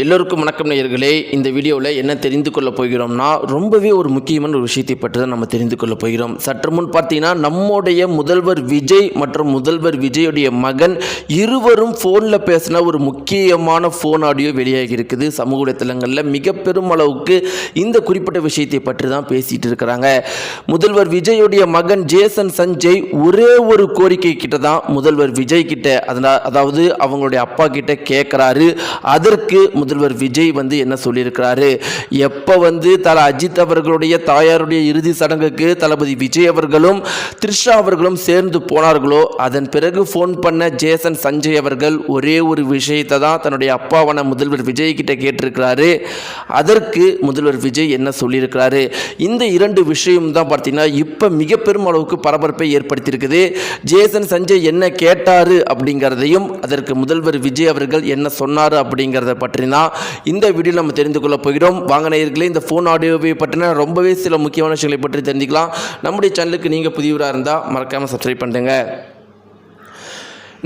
எல்லோருக்கும் வணக்கம் நேயர்களே. இந்த வீடியோவில் என்ன தெரிந்து கொள்ள போகிறோம்னா, ரொம்பவே ஒரு முக்கியமான ஒரு விஷயத்தை பற்றி தான் நம்ம தெரிந்து கொள்ள போகிறோம். சற்று முன் பார்த்தீங்கன்னா, நம்முடைய முதல்வர் விஜய் மற்றும் முதல்வர் விஜயுடைய மகன் இருவரும் ஃபோனில் பேசின ஒரு முக்கியமான ஃபோன் ஆடியோ வெளியாகி இருக்குது. சமூக வலைத்தளங்களில் மிக பெரும் அளவுக்கு இந்த குறிப்பிட்ட விஷயத்தை பற்றி தான் பேசிகிட்டு இருக்கிறாங்க. முதல்வர் விஜயுடைய மகன் ஜேசன் சஞ்சய் ஒரே ஒரு கோரிக்கை கிட்ட தான் முதல்வர் விஜய் கிட்ட, அதாவது அவங்களுடைய அப்பா கிட்ட கேட்குறாரு. அதற்கு முதல்வர் விஜய் என்ன சொல்லியிருக்கிறாரு, எப்போ தல அஜித் அவர்களுடைய தாயாருடைய இறுதி சடங்குக்கு தளபதி விஜய் அவர்களும் த்ரிஷா அவர்களும் சேர்ந்து போனார்களோ, அதன் பிறகு ஃபோன் பண்ண ஜேசன் சஞ்சய் அவர்கள் ஒரே ஒரு விஷயத்தை தான் தன்னுடைய அப்பாவான முதல்வர் விஜய் கிட்ட கேட்டிருக்கிறாரு. அதற்கு முதல்வர் விஜய் என்ன சொல்லியிருக்கிறாரு, இந்த இரண்டு விஷயம் தான் பார்த்தீங்கன்னா இப்போ மிக பெரும் அளவுக்கு பரபரப்பை ஏற்படுத்தியிருக்குது. ஜேசன் சஞ்சய் என்ன கேட்டாரு அப்படிங்கிறதையும் அதற்கு முதல்வர் விஜய் அவர்கள் என்ன சொன்னார் அப்படிங்கிறத பற்றி தான் இந்த வீடியோ நம்ம தெரிந்து கொள்ள போகிறோம். வாங்க நேயர்களே, இந்த ஃபோன் ஆடியோவை பற்றின ரொம்பவே சில முக்கியமான விஷயங்களை பற்றி தெரிஞ்சுக்கலாம். நம்முடைய சேனலுக்கு நீங்கள் புதியவராக இருந்தால் மறக்காமல் சப்ஸ்கிரைப் பண்ணுங்க.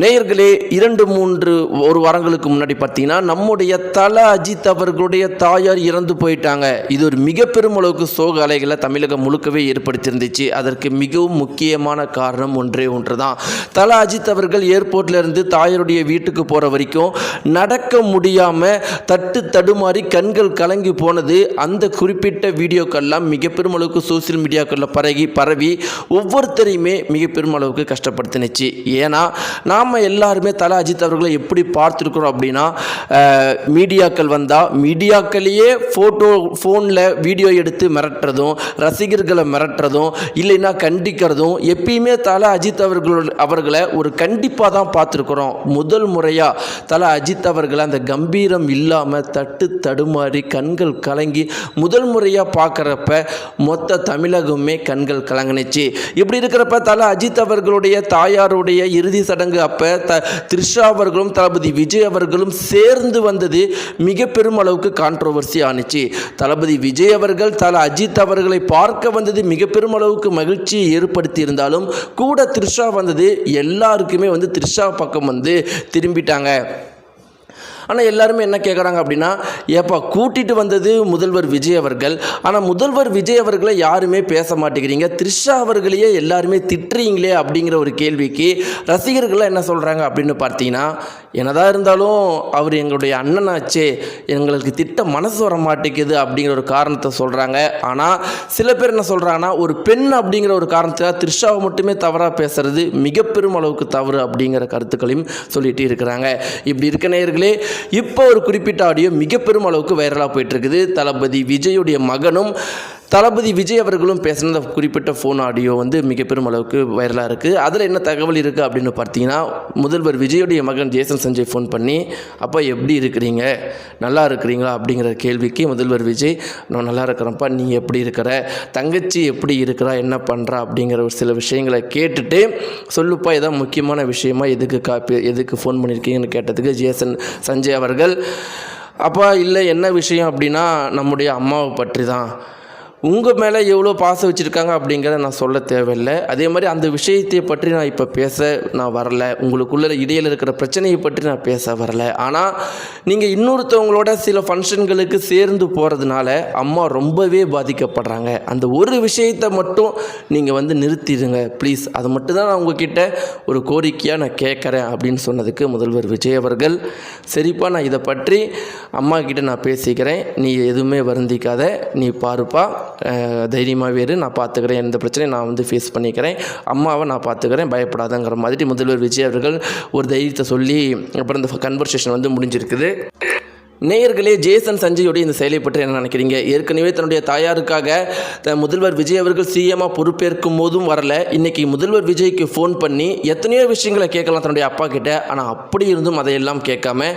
நேயர்களே, 2-3 வாரங்களுக்கு முன்னாடி பார்த்தீங்கன்னா, நம்முடைய தல அஜித் அவர்களுடைய தாயார் இறந்து போயிட்டாங்க. இது ஒரு மிக பெரும் அளவுக்கு சோக அலைகளை தமிழகம் முழுக்கவே ஏற்படுத்தியிருந்துச்சு. அதற்கு மிகவும் முக்கியமான காரணம் ஒன்று தான். தல அஜித் அவர்கள் ஏர்போர்ட்ல இருந்து தாயாருடைய வீட்டுக்கு போகிற வரைக்கும் நடக்க முடியாமல் தடுமாறி கண்கள் கலங்கி போனது. அந்த குறிப்பிட்ட வீடியோக்கெல்லாம் மிக பெரும் அளவுக்கு சோசியல் மீடியாக்களில் பரவி ஒவ்வொருத்தரையுமே மிக பெரும் அளவுக்கு கஷ்டப்படுத்தினுச்சு. ஏன்னா நாம் எல்லாருமே தல அஜித் அவர்களை எப்படி பார்த்துருக்கிறோம் அப்படின்னா, மீடியாக்கள் வந்தால் மீடியாக்களையே ஃபோனில் வீடியோ எடுத்து மிரட்டுறதும், ரசிகர்களை மிரட்டுறதும், இல்லைன்னா கண்டிக்கிறதும், எப்பயுமே தல அஜித் அவர்களை ஒரு கண்டிப்பாக தான் பார்த்துருக்குறோம். முதல் முறையாக தல அஜித் அவர்களை அந்த கம்பீரம் இல்லாமல் தடுமாறி கண்கள் கலங்கி முதல் முறையாக பார்க்குறப்ப மொத்த தமிழகமே கண்கள் கலங்கினுச்சு. இப்படி இருக்கிறப்ப தல அஜித் அவர்களுடைய தாயாருடைய இறுதி சடங்கு த்ரிஷா அவர்களும் தளபதி விஜய் அவர்களும் சேர்ந்து வந்தது மிக பெரும் அளவுக்கு கான்ட்ரோவர்சி ஆனிச்சு. தளபதி விஜய் அவர்கள் தல அஜித் அவர்களை பார்க்க வந்தது மிக பெரும் அளவுக்கு மகிழ்ச்சியை ஏற்படுத்தி இருந்தாலும் கூட த்ரிஷா வந்தது எல்லாருக்குமே த்ரிஷா பக்கம் திரும்பிட்டாங்க. ஆனால் எல்லாருமே என்ன கேட்குறாங்க அப்படின்னா, ஏப்பா கூட்டிகிட்டு வந்தது முதல்வர் விஜய் அவர்கள், ஆனால் முதல்வர் விஜய் அவர்களை யாருமே பேச மாட்டேங்கிறீங்க, த்ரிஷா அவர்களையே எல்லாருமே திட்டுறீங்களே அப்படிங்கிற ஒரு கேள்விக்கு ரசிகர்கள்லாம் என்ன சொல்கிறாங்க அப்படின்னு பார்த்தீங்கன்னா, என்னதான் இருந்தாலும் அவர் எங்களுடைய அண்ணனாச்சே, எங்களுக்கு திட்ட மனசு வர மாட்டேங்குது அப்படிங்கிற ஒரு காரணத்தை சொல்கிறாங்க. ஆனால் சில பேர் என்ன சொல்கிறாங்கன்னா, ஒரு பெண் அப்படிங்கிற ஒரு காரணத்தில் த்ரிஷாவை மட்டுமே தவறாக பேசுறது மிக பெரும் அளவுக்கு தவறு அப்படிங்கிற கருத்துக்களையும் சொல்லிட்டு இருக்கிறாங்க. இப்படி இருக்க நேயர்களே, இப்போ ஒரு குறிப்பிட்ட ஆடியோ மிக பெரும் அளவுக்கு வைரலாக போயிட்டு இருக்குது. தளபதி விஜயுடைய மகனும் தளபதி விஜய் அவர்களும் பேசின குறிப்பிட்ட ஃபோன் ஆடியோ மிக பெரும் அளவுக்கு வைரலாக இருக்குது. அதில் என்ன தகவல் இருக்குது அப்படின்னு பார்த்தீங்கன்னா, முதல்வர் விஜயுடைய மகன் ஜேசன் சஞ்சய் ஃபோன் பண்ணி, அப்பா எப்படி இருக்கிறீங்க, நல்லா இருக்கிறீங்களா அப்படிங்கிற கேள்விக்கு முதல்வர் விஜய், நான் நல்லா இருக்கிறேன்ப்பா, நீ எப்படி இருக்கிற, தங்கச்சி எப்படி இருக்கிறா, என்ன பண்ணுறா அப்படிங்கிற ஒரு சில விஷயங்களை கேட்டுட்டு, சொல்லுப்பா இதான் முக்கியமான விஷயமா, எதுக்கு ஃபோன் பண்ணியிருக்கீங்கன்னு கேட்டதுக்கு ஜேசன் சஞ்சய் அவர்கள், அப்பா இல்லை என்ன விஷயம் அப்படின்னா, நம்முடைய அம்மாவை பற்றி தான், உங்கள் மேலே எவ்வளோ பாசம் வச்சுருக்காங்க அப்படிங்கிறத நான் சொல்ல தேவையில்லை, அதே மாதிரி அந்த விஷயத்தை பற்றி நான் இப்போ பேச நான் வரலை, உங்களுக்குள்ள இடையில் இருக்கிற பிரச்சனையை பற்றி நான் பேச வரலை, ஆனால் நீங்கள் இன்னொருத்தவங்களோட சில ஃபங்க்ஷன்களுக்கு சேர்ந்து போகிறதுனால அம்மா ரொம்பவே பாதிக்கப்படுறாங்க, அந்த ஒரு விஷயத்தை மட்டும் நீங்கள் நிறுத்திடுங்க ப்ளீஸ், அதை மட்டும் தான் நான் உங்ககிட்ட ஒரு கோரிக்கையாக நான் கேட்குறேன் அப்படின்னு சொன்னதுக்கு முதல்வர் விஜய் அவர்கள், சரிப்பா நான் இதை பற்றி அம்மா கிட்ட நான் பேசிக்கிறேன், நீ எதுவுமே வருந்திக்காத, நீ பாருப்பா, தைரியமாக வேறு, நான் பார்த்துக்கிறேன், எந்த பிரச்சனையும் நான் ஃபேஸ் பண்ணிக்கிறேன், அம்மாவை நான் பார்த்துக்கிறேன், பயப்படாதங்கிற மாதிரி முதல்வர் விஜய் அவர்கள் ஒரு தைரியத்தை சொல்லி அப்புறம் இந்த கன்வர்சேஷன் முடிஞ்சிருக்குது. நேயர்களே, ஜேசன் சஞ்சயோடைய இந்த செயலை பற்றி என்ன நினைக்கிறீங்க? ஏற்கனவே தன்னுடைய தாயாருக்காக முதல்வர் விஜய் அவர்கள் சிஎம்மாக பொறுப்பேற்கும் போதும் வரல, இன்றைக்கி முதல்வர் விஜய்க்கு ஃபோன் பண்ணி எத்தனையோ விஷயங்களை கேட்கலாம் தன்னுடைய அப்பா கிட்ட, ஆனால் அப்படி இருந்தும் அதையெல்லாம் கேட்காம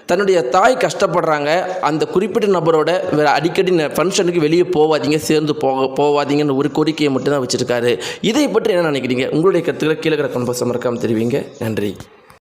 தன்னுடைய தாய் கஷ்டப்படுறாங்க, அந்த குறிப்பிட்ட நபரோட வேறு அடிக்கடி ஃபங்க்ஷனுக்கு வெளியே போவாதீங்க, சேர்ந்து போவாதீங்கன்னு ஒரு கோரிக்கையை மட்டும் தான் வச்சுருக்காரு. இதை பற்றி என்ன நினைக்கிறீங்க? உங்களுடைய கருத்துக்களை கீழே கமெண்ட் பாக்ஸில் மறக்காமல் தெரிவிங்க. நன்றி.